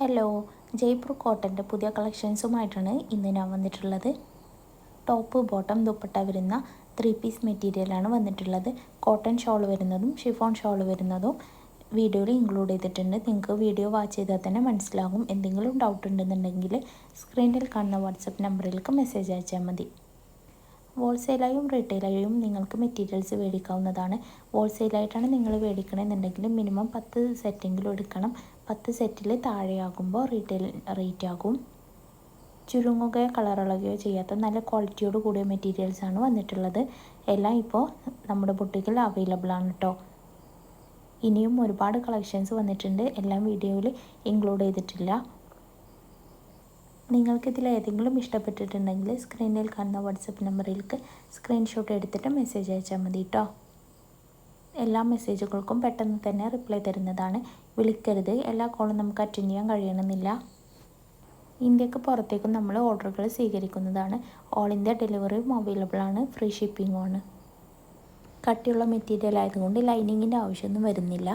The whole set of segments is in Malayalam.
ഹലോ, ജയ്പൂർ കോട്ടൻ്റെ പുതിയ കളക്ഷൻസുമായിട്ടാണ് ഇന്ന് ഞാൻ വന്നിട്ടുള്ളത്. ടോപ്പ് ബോട്ടം ദുപ്പട്ട വരുന്ന 3 പീസ് മെറ്റീരിയലാണ് വന്നിട്ടുള്ളത്. കോട്ടൺ ഷോൾ വരുന്നതും ഷിഫോൺ ഷോൾ വരുന്നതും വീഡിയോയിൽ ഇൻക്ലൂഡ് ചെയ്തിട്ടുണ്ട്. നിങ്ങൾക്ക് വീഡിയോ വാച്ച് ചെയ്താൽ തന്നെ മനസ്സിലാകും. എന്തെങ്കിലും ഡൗട്ട് ഉണ്ടെന്നുണ്ടെങ്കിൽ സ്ക്രീനിൽ കാണുന്ന വാട്സപ്പ് നമ്പറിലേക്ക് മെസ്സേജ് അയച്ചാൽ മതി. ഹോൾസെയിലായും റീറ്റെയിലായും നിങ്ങൾക്ക് മെറ്റീരിയൽസ് മേടിക്കാവുന്നതാണ്. ഹോൾസെയിലായിട്ടാണ് നിങ്ങൾ മേടിക്കണമെന്നുണ്ടെങ്കിൽ മിനിമം 10 സെറ്റെങ്കിലും എടുക്കണം. 10 സെറ്റിൽ താഴെയാകുമ്പോൾ റീറ്റെയിൽ റേറ്റ് ആകും. ചുരുങ്ങുകയോ കളറിളകുകയോ ചെയ്യാത്ത നല്ല ക്വാളിറ്റിയോട് കൂടിയ മെറ്റീരിയൽസാണ് വന്നിട്ടുള്ളത്. എല്ലാം ഇപ്പോൾ നമ്മുടെ ബുട്ടിക്കിൽ അവൈലബിൾ ആണ് കേട്ടോ. ഇനിയും ഒരുപാട് കളക്ഷൻസ് വന്നിട്ടുണ്ട്. എല്ലാം വീഡിയോയിൽ ഇൻക്ലൂഡ് ചെയ്തിട്ടില്ല. നിങ്ങൾക്കിതിൽ ഏതെങ്കിലും ഇഷ്ടപ്പെട്ടിട്ടുണ്ടെങ്കിൽ സ്ക്രീനിൽ കാണുന്ന വാട്സപ്പ് നമ്പറിലേക്ക് സ്ക്രീൻഷോട്ട് എടുത്തിട്ട് മെസ്സേജ് അയച്ചാൽ മതി കേട്ടോ. എല്ലാ മെസ്സേജുകൾക്കും പെട്ടെന്ന് തന്നെ റിപ്ലൈ തരുന്നതാണ്. വിളിക്കരുത്, എല്ലാ കോളും നമുക്ക് അറ്റൻഡ് ചെയ്യാൻ കഴിയണമെന്നില്ല. ഇന്ത്യക്ക് പുറത്തേക്കും നമ്മൾ ഓർഡറുകൾ സ്വീകരിക്കുന്നതാണ്. ഓൾ ഇന്ത്യ ഡെലിവറിയും അവൈലബിൾ ആണ്. ഫ്രീ ഷിപ്പിംഗും ആണ്. കട്ടിയുള്ള മെറ്റീരിയൽ ആയതുകൊണ്ട് ലൈനിങ്ങിൻ്റെ ആവശ്യമൊന്നും വരുന്നില്ല.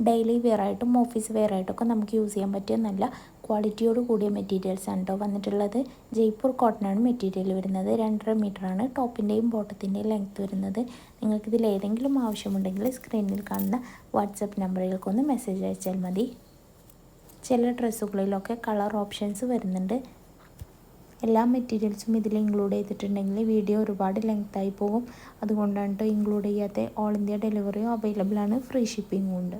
ഡെയിലി വെയറായിട്ടും ഓഫീസ് വെയറായിട്ടൊക്കെ നമുക്ക് യൂസ് ചെയ്യാൻ പറ്റിയ നല്ല ക്വാളിറ്റിയോട് കൂടിയ മെറ്റീരിയൽസാണ് കേട്ടോ വന്നിട്ടുള്ളത്. ജയ്പൂർ കോട്ടനാണ് മെറ്റീരിയൽ വരുന്നത്. 2.5 മീറ്ററാണ് ടോപ്പിൻ്റെയും ബോട്ടത്തിൻ്റെയും ലെങ്ത്ത് വരുന്നത്. നിങ്ങൾക്കിതിൽ ഏതെങ്കിലും ആവശ്യമുണ്ടെങ്കിൽ സ്ക്രീനിൽ കാണുന്ന വാട്സപ്പ് നമ്പറിലേക്കൊന്ന് മെസ്സേജ് അയച്ചാൽ മതി. ചില ഡ്രസ്സുകളിലൊക്കെ കളർ ഓപ്ഷൻസ് വരുന്നുണ്ട്. എല്ലാ മെറ്റീരിയൽസും ഇതിൽ ഇൻക്ലൂഡ് ചെയ്തിട്ടുണ്ടെങ്കിൽ വീഡിയോ ഒരുപാട് ലെങ്ത്തായി പോകും. അതുകൊണ്ടാണ് കേട്ടോ ഇൻക്ലൂഡ് ചെയ്യാത്ത. ഓൾ ഇന്ത്യ ഡെലിവറിയും അവൈലബിൾ ആണ്. ഫ്രീ ഷിപ്പിംഗും ഉണ്ട്.